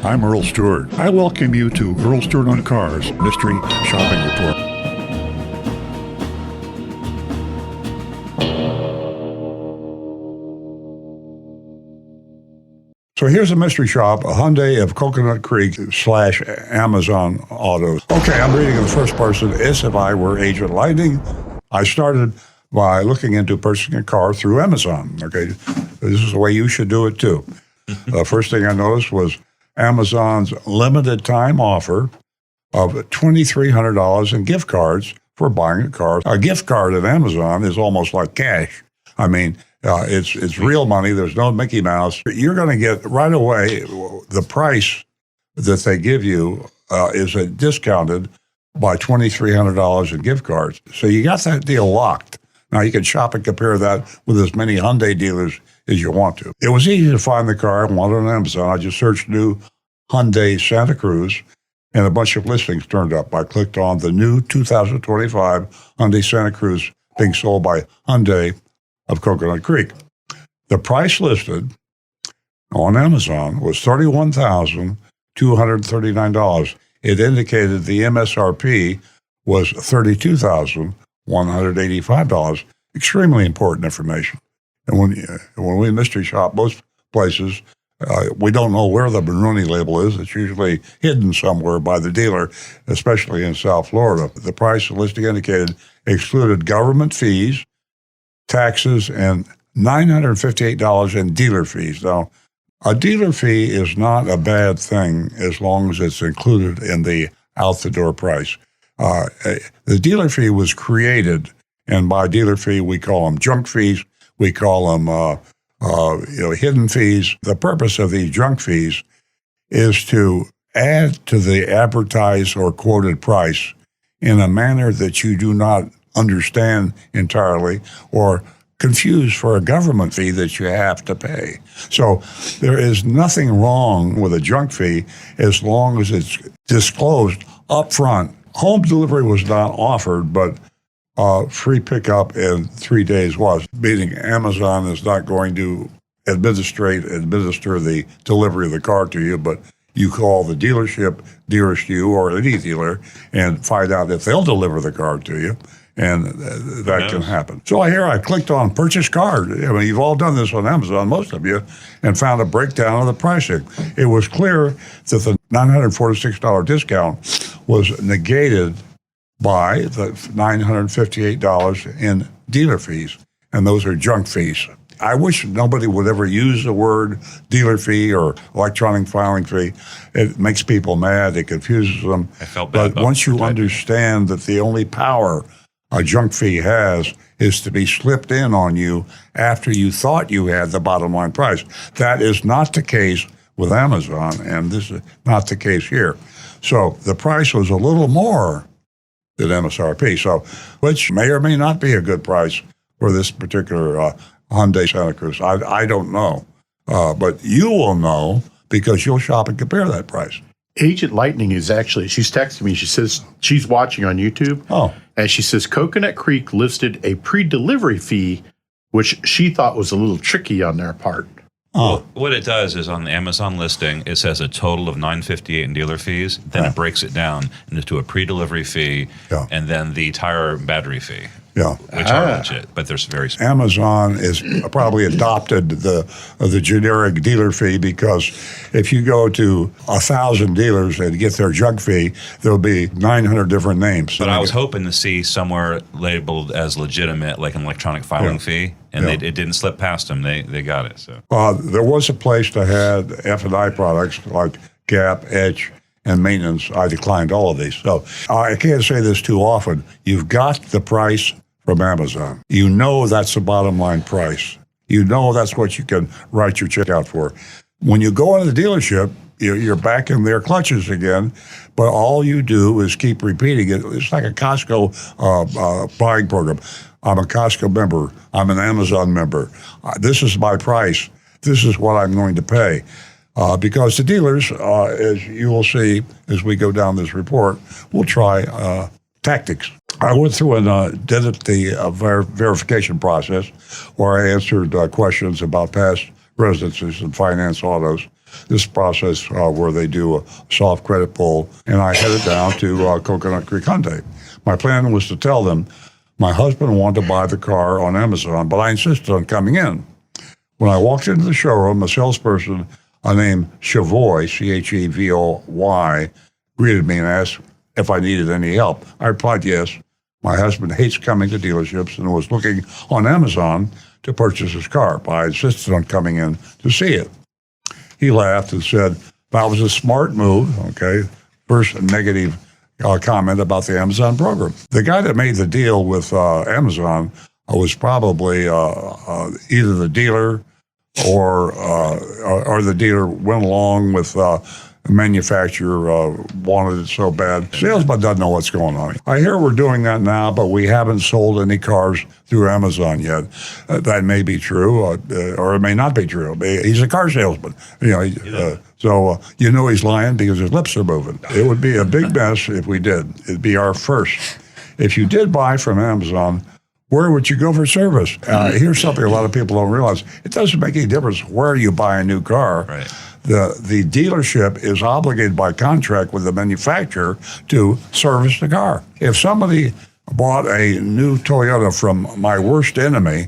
I'm Earl Stewart. I welcome you to Earl Stewart on Cars Mystery Shopping Report. So here's a mystery shop, a Hyundai of Coconut Creek / Amazon Autos. Okay, I'm reading in the first person as if I were Agent Lightning. I started by looking into purchasing a car through Amazon. Okay, this is the way you should do it too. The first thing I noticed was Amazon's limited time offer of $2,300 in gift cards for buying a car. A gift card at Amazon is almost like cash. I mean, it's real money. There's no Mickey Mouse. You're going to get right away the price that they give you is discounted by $2,300 in gift cards. So you got that deal locked. Now you can shop and compare that with as many Hyundai dealers as you want to. It was easy to find the car I wanted on Amazon. I just searched new Hyundai Santa Cruz, and a bunch of listings turned up. I clicked on the new 2025 Hyundai Santa Cruz being sold by Hyundai of Coconut Creek. The price listed on Amazon was $31,239. It indicated the MSRP was $32,185. Extremely important information. And when we mystery shop most places, we don't know where the Bruni label is. It's usually hidden somewhere by the dealer, especially in South Florida. The price the listing indicated excluded government fees, taxes, and $958 in dealer fees. Now, a dealer fee is not a bad thing as long as it's included in the out-the-door price. The dealer fee was created, and by dealer fee, we call them junk fees. We call them hidden fees. The purpose of these junk fees is to add to the advertised or quoted price in a manner that you do not understand entirely or confuse for a government fee that you have to pay. So there is nothing wrong with a junk fee as long as it's disclosed up front. Home delivery was not offered, but free pickup in 3 days was, meaning Amazon is not going to administer the delivery of the car to you, but you call the dealership nearest you or any dealer and find out if they'll deliver the car to you, and that can happen. So I clicked on purchase card. I mean, you've all done this on Amazon, most of you, and found a breakdown of the pricing. It was clear that the $946 discount was negated by the $958 in dealer fees, and those are junk fees. I wish nobody would ever use the word dealer fee or electronic filing fee. It makes people mad. It confuses them. I felt bad. But once you understand that the only power a junk fee has is to be slipped in on you after you thought you had the bottom line price. That is not the case with Amazon, and this is not the case here. So the price was a little more than MSRP, so which may or may not be a good price for this particular Hyundai Santa Cruz. I don't know, but you will know because you'll shop and compare that price. Agent Lightning is she's texting me. She says she's watching on YouTube. Oh. And she says Coconut Creek listed a pre-delivery fee, which she thought was a little tricky on their part. Well, what it does is on the Amazon listing, it says a total of $958 in dealer fees. Then it breaks it down into a pre-delivery fee and then the tire battery fee. Yeah, which are legit, but there's very small. Amazon is probably adopted the generic dealer fee because if you go to 1,000 dealers and get their junk fee, there'll be 900 different names. But I was hoping to see somewhere labeled as legitimate, like an electronic filing fee, and it didn't slip past them. They got it. So there was a place that had F&I products like Gap, Edge, and maintenance. I declined all of these. So I can't say this too often. You've got the price from Amazon. You know that's the bottom line price. You know that's what you can write your check out for. When you go into the dealership, you're back in their clutches again, but all you do is keep repeating it. It's like a Costco buying program. I'm a Costco member. I'm an Amazon member. This is my price. This is what I'm going to pay. Because the dealers, as you will see as we go down this report, will try tactics. I went through and did the verification process where I answered questions about past residences and finance autos. this process where they do a soft credit pull, and I headed down to Coconut Creek Hyundai. My plan was to tell them my husband wanted to buy the car on Amazon, but I insisted on coming in. When I walked into the showroom, a salesperson named Chavoy, Chevoy, greeted me and asked if I needed any help. I replied yes. My husband hates coming to dealerships and was looking on Amazon to purchase his car, but I insisted on coming in to see it. He laughed and said, that was a smart move, okay? First negative comment about the Amazon program. The guy that made the deal with Amazon was probably either the dealer or the dealer went along with the manufacturer wanted it so bad. Salesman doesn't know what's going on. I hear we're doing that now, but we haven't sold any cars through Amazon yet. That may be true, or it may not be true. He's a car salesman, so you know he's lying because his lips are moving. It would be a big mess if we did. It'd be our first. If you did buy from Amazon, where would you go for service? Here's something a lot of people don't realize. It doesn't make any difference where you buy a new car. Right. The dealership is obligated by contract with the manufacturer to service the car. If somebody bought a new Toyota from my worst enemy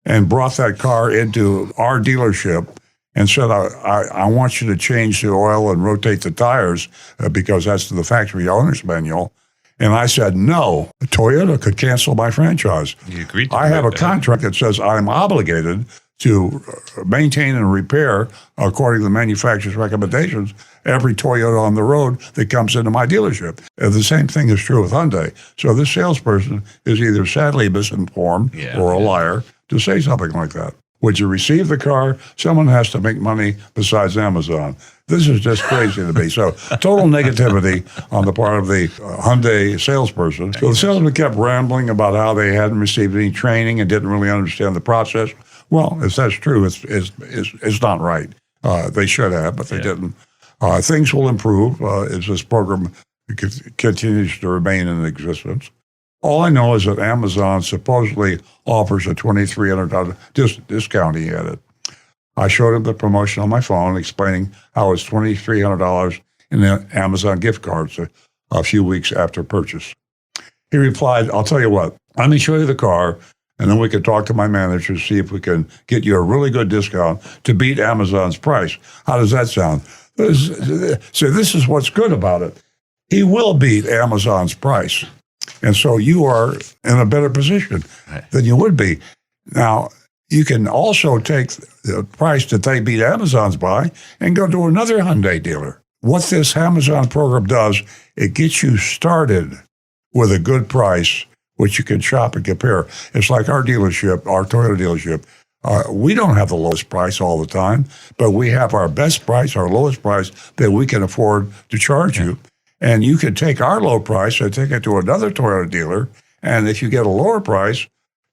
and brought that car into our dealership and said, I want you to change the oil and rotate the tires because that's the factory owner's manual, and I said, no, Toyota could cancel my franchise. You agreed to I have a contract that says I'm obligated to maintain and repair, according to the manufacturer's recommendations, every Toyota on the road that comes into my dealership. And the same thing is true with Hyundai. So this salesperson is either sadly misinformed or a liar to say something like that. Would you receive the car? Someone has to make money besides Amazon. This is just crazy to me. So total negativity on the part of the Hyundai salesperson. So the salesman kept rambling about how they hadn't received any training and didn't really understand the process. Well, if that's true, it's not right. They should have, but they didn't. Things will improve as this program continues to remain in existence. All I know is that Amazon supposedly offers a $2,300 discount, he added. I showed him the promotion on my phone, explaining how it's $2,300 in the Amazon gift cards a few weeks after purchase. He replied, I'll tell you what, let me show you the car, and then we can talk to my manager to see if we can get you a really good discount to beat Amazon's price. How does that sound? So this is what's good about it. He will beat Amazon's price. And so you are in a better position than you would be. Now, you can also take the price that they beat Amazon's by and go to another Hyundai dealer. What this Amazon program does, it gets you started with a good price, which you can shop and compare. It's like our dealership, our Toyota dealership. We don't have the lowest price all the time, but we have our best price, our lowest price that we can afford to charge you. And you can take our low price and take it to another Toyota dealer. And if you get a lower price,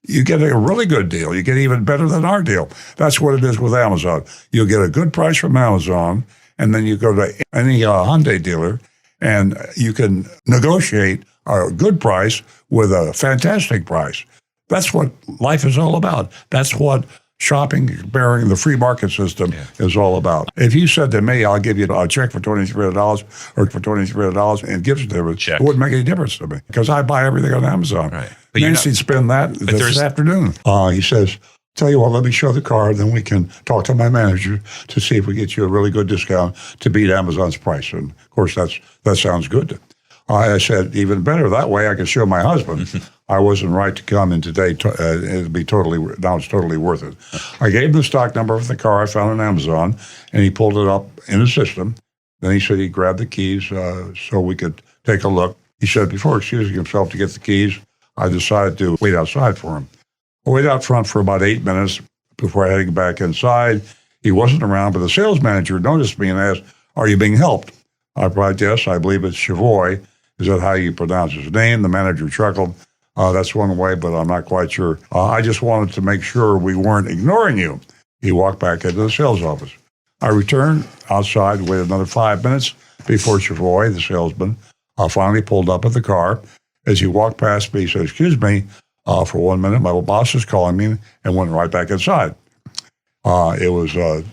you get a really good deal. You get even better than our deal. That's what it is with Amazon. You'll get a good price from Amazon, and then you go to any Hyundai dealer, and you can negotiate a good price with a fantastic price. That's what life is all about. That's what shopping, comparing the free market system is all about. If you said to me, I'll give you a check for $2,300 or for $2,300 and gives it to me, it wouldn't make any difference to me because I buy everything on Amazon. Right. But Nancy'd spend that this afternoon. He says, tell you what, let me show the car, then we can talk to my manager to see if we get you a really good discount to beat Amazon's price. And of course, that sounds good. I said, even better, that way I can show my husband I wasn't right to come in today. It'd be now it's totally worth it. I gave him the stock number of the car I found on Amazon, and he pulled it up in the system. Then he said he grabbed the keys so we could take a look. He said before excusing himself to get the keys, I decided to wait outside for him. I waited out front for about 8 minutes before heading back inside. He wasn't around, but the sales manager noticed me and asked, are you being helped? I replied, yes, I believe it's Chavoy. Is that how you pronounce his name? The manager chuckled. That's one way, but I'm not quite sure. I just wanted to make sure we weren't ignoring you. He walked back into the sales office. I returned outside, waited another 5 minutes before Chavoy, the salesman, finally pulled up at the car. As he walked past me, he said, excuse me, for 1 minute, my boss is calling me, and went right back inside. It was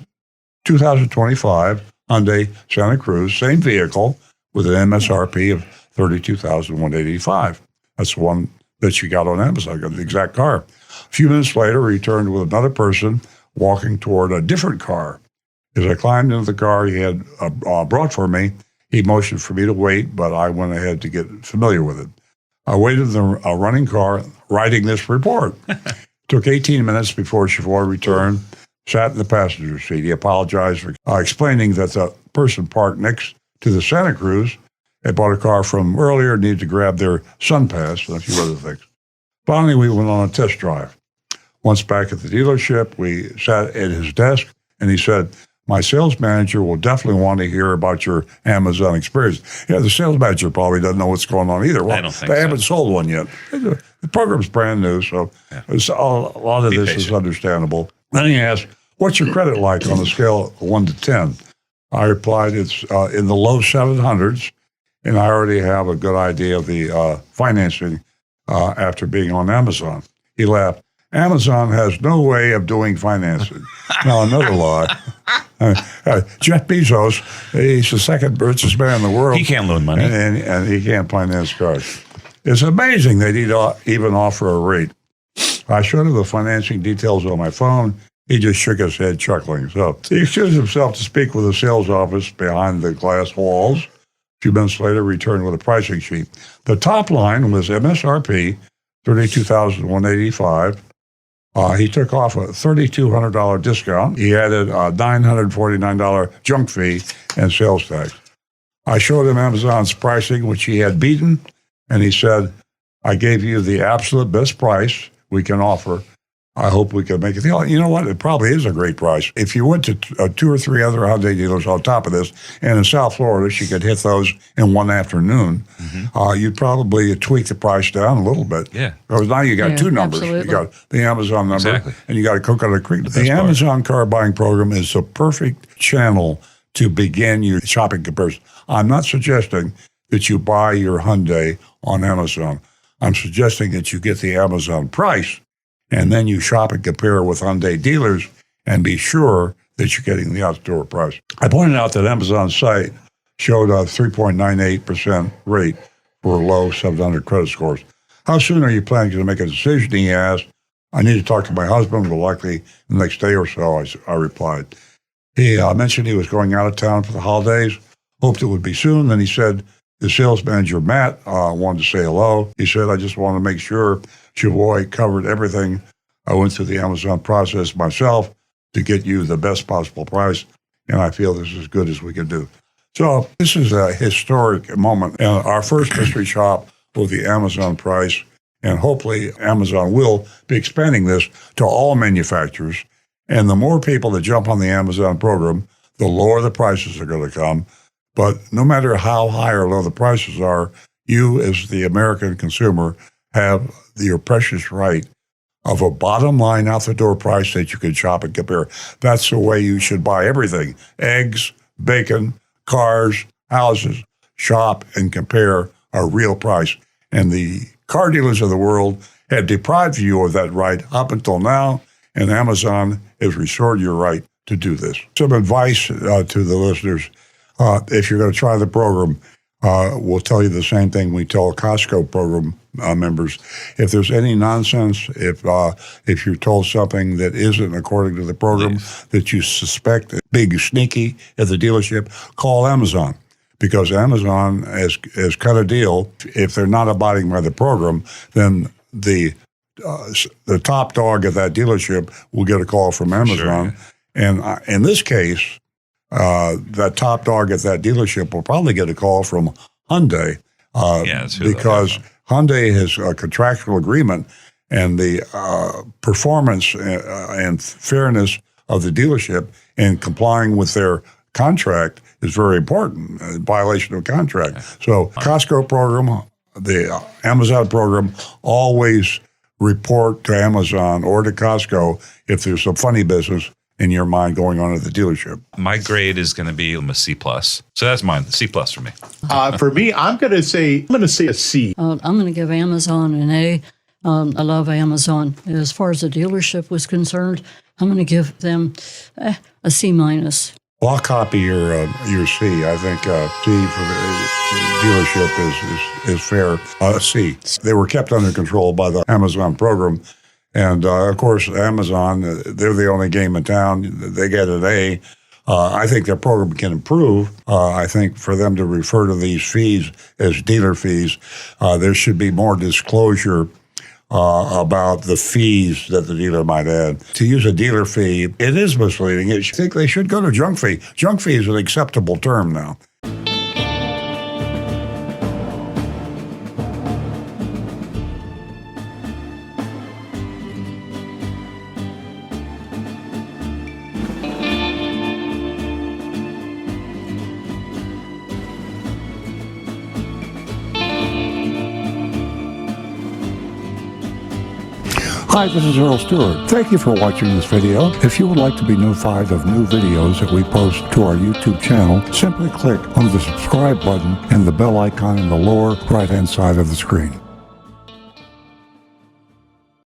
2025 Hyundai Santa Cruz, same vehicle with an MSRP of $32,185. That's the one that she got on Amazon, got the exact car. A few minutes later, returned with another person walking toward a different car. As I climbed into the car he had brought for me, he motioned for me to wait, but I went ahead to get familiar with it. I waited in the running car writing this report. Took 18 minutes before Chauffeur returned, sat in the passenger seat. He apologized for explaining that the person parked next to the Santa Cruz had bought a car from earlier, needed to grab their sun pass and a few other things. Finally, we went on a test drive. Once back at the dealership, we sat at his desk, and he said, "My sales manager will definitely want to hear about your Amazon experience." Yeah, the sales manager probably doesn't know what's going on either. Well, I don't think they so. haven't sold one yet. The program's brand new, so a lot of this is understandable. Then he asked, "What's your credit like on a scale of 1 to 10? I replied, "It's in the low 700s, and I already have a good idea of the financing after being on Amazon." He laughed. "Amazon has no way of doing financing." Now, another lie. Jeff Bezos, he's the second richest man in the world. He can't loan money. And he can't finance cars. It's amazing that he'd even offer a rate. I showed him the financing details on my phone. He just shook his head, chuckling. So he excused himself to speak with the sales office behind the glass walls. A few minutes later, returned with a pricing sheet. The top line was MSRP, $32,185. He took off a $3,200 discount. He added a $949 junk fee and sales tax. I showed him Amazon's pricing, which he had beaten, and he said, "I gave you the absolute best price we can offer. I hope we can make a deal." You know what? It probably is a great price. If you went to 2 or 3 other Hyundai dealers on top of this, and in South Florida, she could hit those in one afternoon, you'd probably tweak the price down a little bit. Yeah. Because now you got two numbers. Absolutely. You got the Amazon number, and you got a Coconut Creek. The Amazon car buying program is a perfect channel to begin your shopping comparison. I'm not suggesting that you buy your Hyundai on Amazon. I'm suggesting that you get the Amazon price, and then you shop and compare with Hyundai dealers and be sure that you're getting the outdoor price. I pointed out that Amazon's site showed a 3.98% rate for low 700 credit scores. "How soon are you planning to make a decision?" he asked. "I need to talk to my husband, but likely the next day or so," I replied. He mentioned he was going out of town for the holidays, hoped it would be soon. Then he said the sales manager, Matt, wanted to say hello. He said, "I just want to make sure Chavoy covered everything. I went through the Amazon process myself to get you the best possible price, and I feel this is as good as we can do." So this is a historic moment. Our first mystery shop with the Amazon price, and hopefully Amazon will be expanding this to all manufacturers. And the more people that jump on the Amazon program, the lower the prices are going to come. But no matter how high or low the prices are, you as the American consumer have your precious right of a bottom line out the door price that you can shop and compare. That's the way you should buy everything. Eggs, bacon, cars, houses. Shop and compare a real price. And the car dealers of the world have deprived you of that right up until now, and Amazon has restored your right to do this. Some advice to the listeners. If you're going to try the program, we'll tell you the same thing we tell Costco program members. If there's any nonsense, if you're told something that isn't according to the program, that you suspect big sneaky at the dealership, call Amazon, because Amazon has cut a deal. If they're not abiding by the program, then the top dog at that dealership will get a call from Amazon. Sure. And in this case, that top dog at that dealership will probably get a call from Hyundai because Hyundai has a contractual agreement, and the performance and fairness of the dealership in complying with their contract is very important, violation of contract. So Costco program, the Amazon program, always report to Amazon or to Costco if there's some funny business in your mind going on at the dealership. My grade is going to be a C+. So that's mine, C+ for me. For me, I'm going to say a C. I'm going to give Amazon an A. I love Amazon. As far as the dealership was concerned, I'm going to give them a C minus. Well, I'll copy your C. I think C for dealership is fair. C. They were kept under control by the Amazon program. And, of course, Amazon, they're the only game in town. They get an A. I think their program can improve. I think for them to refer to these fees as dealer fees, there should be more disclosure about the fees that the dealer might add. To use a dealer fee, it is misleading. I think they should go to junk fee. Junk fee is an acceptable term now. Hi, this is Earl Stewart. Thank you for watching this video. If you would like to be notified of new videos that we post to our YouTube channel, simply click on the subscribe button and the bell icon in the lower right-hand side of the screen.